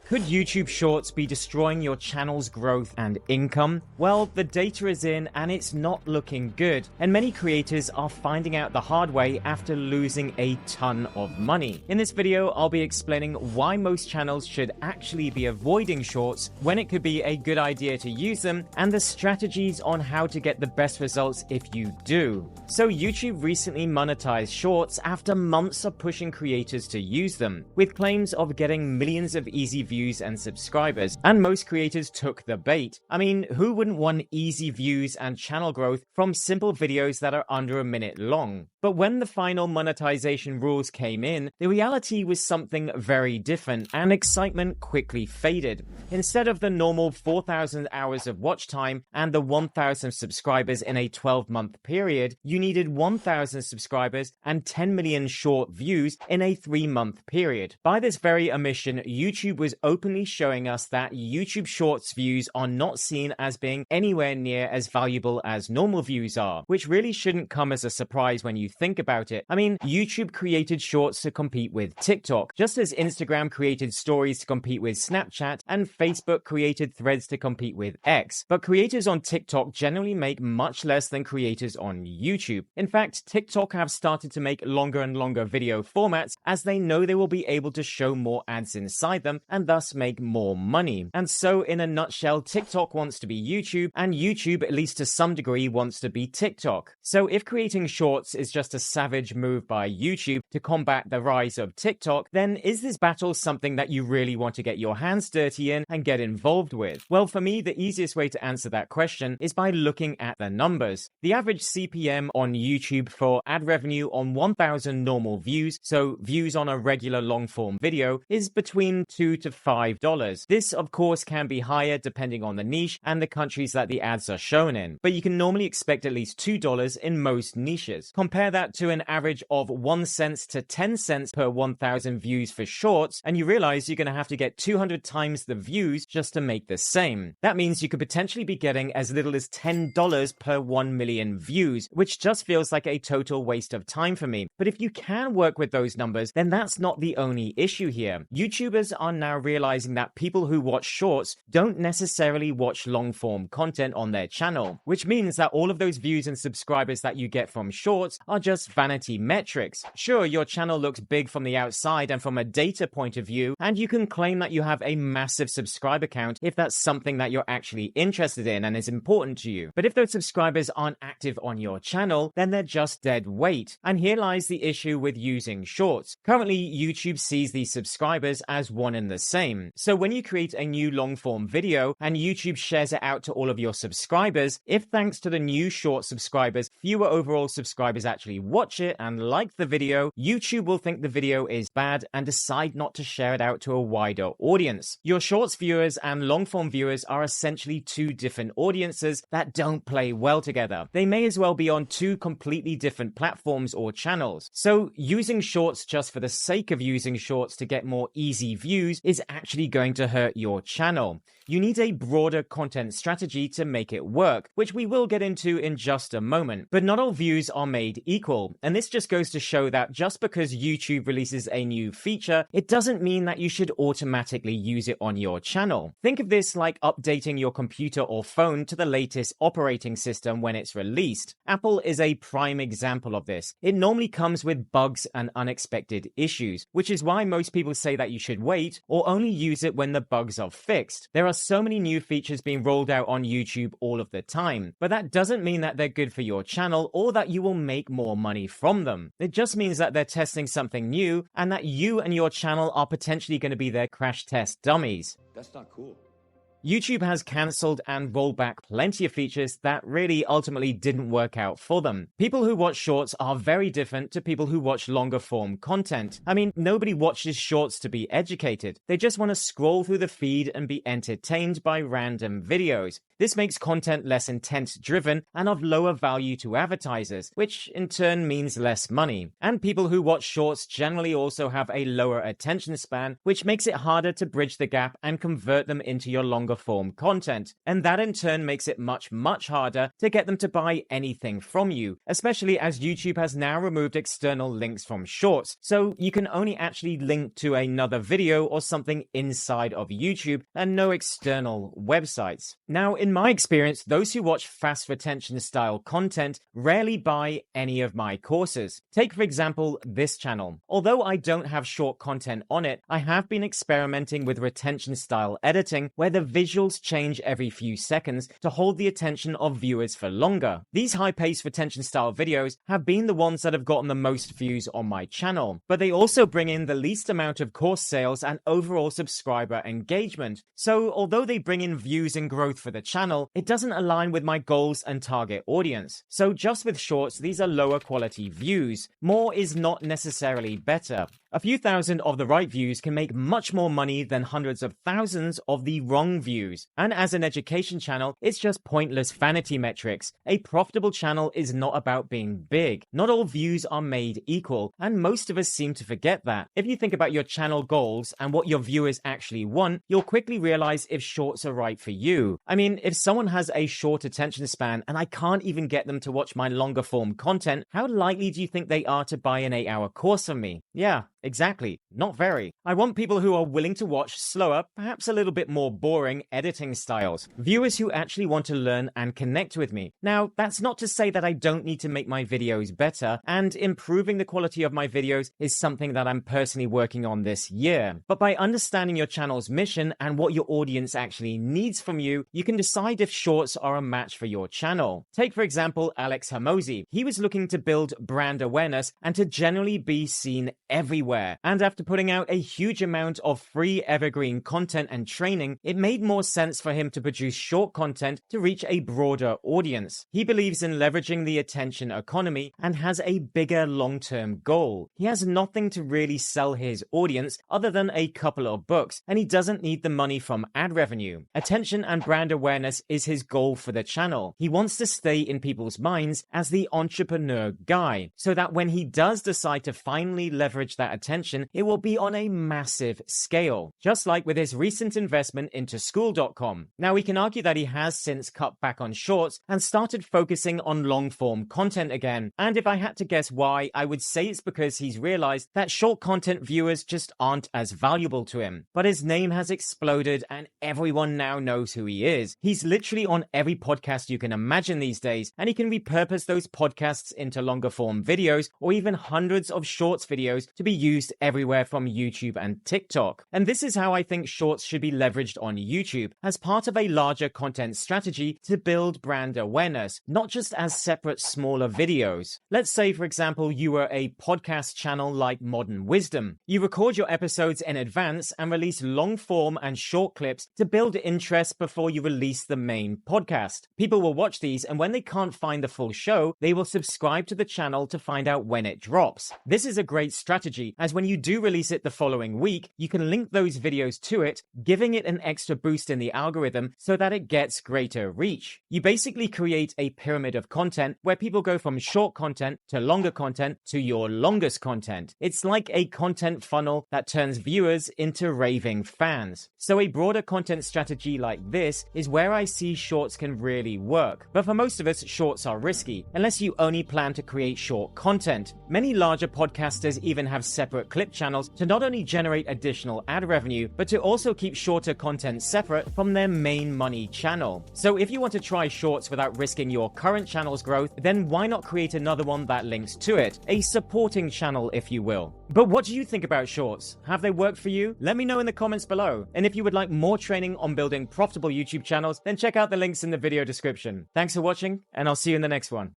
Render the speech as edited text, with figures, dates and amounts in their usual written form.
Could YouTube Shorts be destroying your channel's growth and income? Well, the data is in and it's not looking good, and many creators are finding out the hard way after losing a ton of money. In this video, I'll be explaining why most channels should actually be avoiding Shorts, when it could be a good idea to use them, and the strategies on how to get the best results if you do. So YouTube recently monetized Shorts after months of pushing creators to use them, with claims of getting millions of easy views and subscribers, and most creators took the bait. I mean, who wouldn't want easy views and channel growth from simple videos that are under a minute long? But when the final monetization rules came in, the reality was something very different, and excitement quickly faded. Instead of the normal 4,000 hours of watch time and the 1,000 subscribers in a 12-month period, you needed 1,000 subscribers and 10 million short views in a 3-month period. By this very omission, YouTube was openly showing us that YouTube Shorts views are not seen as being anywhere near as valuable as normal views are, which really shouldn't come as a surprise when you think about it. I mean, YouTube created Shorts to compete with TikTok, just as Instagram created Stories to compete with Snapchat, and Facebook created Threads to compete with X. But creators on TikTok generally make much less than creators on YouTube. In fact, TikTok have started to make longer and longer video formats as they know they will be able to show more ads inside them and thus make more money. And so, in a nutshell, TikTok wants to be YouTube, and YouTube, at least to some degree, wants to be TikTok. So if creating Shorts is just a savage move by YouTube to combat the rise of TikTok, then is this battle something that you really want to get your hands dirty in and get involved with? Well, for me, the easiest way to answer that question is by looking at the numbers. The average CPM on YouTube for ad revenue on 1,000 normal views, so views on a regular long-form video, is between $2 to $5. This, of course, can be higher depending on the niche and the countries that the ads are shown in, but you can normally expect at least $2 in most niches. Compare that to an average of 1 cent to 10 cents per 1,000 views for Shorts, and you realize you're going to have to get 200 times the views just to make the same. That means you could potentially be getting as little as $10 per 1 million views, which just feels like a total waste of time for me. But if you can work with those numbers, then that's not the only issue here. YouTubers are now realizing that people who watch Shorts don't necessarily watch long-form content on their channel, which means that all of those views and subscribers that you get from Shorts are just vanity metrics. Sure, your channel looks big from the outside and from a data point of view, and you can claim that you have a massive subscriber count if that's something that you're actually interested in and is important to you. But if those subscribers aren't active on your channel, then they're just dead weight. And here lies the issue with using Shorts. Currently, YouTube sees these subscribers as one and the same. So when you create a new long-form video and YouTube shares it out to all of your subscribers, if thanks to the new short subscribers, fewer overall subscribers actually watch it and like the video, YouTube will think the video is bad and decide not to share it out to a wider audience. Your Shorts viewers and long-form viewers are essentially two different audiences that don't play well together. They may as well be on two completely different platforms or channels. So using Shorts just for the sake of using Shorts to get more easy views is actually going to hurt your channel. You need a broader content strategy to make it work, which we will get into in just a moment. But not all views are made equal, and this just goes to show that just because YouTube releases a new feature, it doesn't mean that you should automatically use it on your channel. Think of this like updating your computer or phone to the latest operating system when it's released. Apple is a prime example of this. It normally comes with bugs and unexpected issues, which is why most people say that you should wait or only use it when the bugs are fixed. There are so many new features being rolled out on YouTube all of the time, but that doesn't mean that they're good for your channel or that you will make more money from them. It just means that they're testing something new and that you and your channel are potentially going to be their crash test dummies. That's not cool. YouTube has cancelled and rolled back plenty of features that really ultimately didn't work out for them. People who watch Shorts are very different to people who watch longer form content. I mean, nobody watches Shorts to be educated. They just want to scroll through the feed and be entertained by random videos. This makes content less intent-driven and of lower value to advertisers, which in turn means less money. And people who watch shorts generally also have a lower attention span, which makes it harder to bridge the gap and convert them into your longer form content. And that in turn makes it much harder to get them to buy anything from you, especially as YouTube has now removed external links from shorts, so you can only actually link to another video or something inside of YouTube and no external websites. Now, in my experience, those who watch fast retention style content rarely buy any of my courses. Take for example this channel. Although I don't have short content on it, I have been experimenting with retention style editing where the visuals change every few seconds to hold the attention of viewers for longer. These high-paced retention style videos have been the ones that have gotten the most views on my channel, but they also bring in the least amount of course sales and overall subscriber engagement. So although they bring in views and growth for the channel, it doesn't align with my goals and target audience. So just with shorts, these are lower quality views. More is not necessarily better. A few thousand of the right views can make much more money than hundreds of thousands of the wrong views. And as an education channel, it's just pointless vanity metrics. A profitable channel is not about being big. Not all views are made equal, and most of us seem to forget that. If you think about your channel goals and what your viewers actually want, you'll quickly realize if shorts are right for you. I mean, if someone has a short attention span and I can't even get them to watch my longer form content, how likely do you think they are to buy an 8-hour course from me? Yeah, exactly. Not very. I want people who are willing to watch slower, perhaps a little bit more boring editing styles. Viewers who actually want to learn and connect with me. Now, that's not to say that I don't need to make my videos better, and improving the quality of my videos is something that I'm personally working on this year. But by understanding your channel's mission and what your audience actually needs from you, you can decide if shorts are a match for your channel. Take, for example, Alex Hormozi. He was looking to build brand awareness and to generally be seen everywhere. And after putting out a huge amount of free evergreen content and training, it made more sense for him to produce short content to reach a broader audience. He believes in leveraging the attention economy and has a bigger long-term goal. He has nothing to really sell his audience other than a couple of books, and he doesn't need the money from ad revenue. Attention and brand awareness is his goal for the channel. He wants to stay in people's minds as the entrepreneur guy, so that when he does decide to finally leverage that attention, it will be on a massive scale, just like with his recent investment into School.com. Now, we can argue that he has since cut back on shorts and started focusing on long-form content again, and if I had to guess why, I would say it's because he's realized that short content viewers just aren't as valuable to him. But his name has exploded and everyone now knows who he is. He's literally on every podcast you can imagine these days, and he can repurpose those podcasts into longer form videos or even hundreds of shorts videos to be used everywhere from YouTube and TikTok. And this is how I think shorts should be leveraged on YouTube, as part of a larger content strategy to build brand awareness, not just as separate smaller videos. Let's say, for example, you were a podcast channel like Modern Wisdom. You record your episodes in advance and release long form and short clips to build interest before you release the main podcast. People will watch these, and when they can't find the full show, they will subscribe to the channel to find out when it drops. This is a great strategy, as when you do release it the following week, you can link those videos to it, giving it an extra boost in the algorithm so that it gets greater reach. You basically create a pyramid of content where people go from short content to longer content to your longest content. It's like a content funnel that turns viewers into raving fans. So a broader content strategy like this is where I see shorts can really work. But for most of us, shorts are risky, unless you only plan to create short content. Many larger podcasters even have separate clip channels to not only generate additional ad revenue, but to also keep shorter content separate from their main money channel. So if you want to try shorts without risking your current channel's growth, then why not create another one that links to it? A supporting channel, if you will. But what do you think about shorts? Have they worked for you? Let me know in the comments below. And if you would like more training on building profitable YouTube channels, then check out the links in the video description. Thanks for watching, and I'll see you in the next one.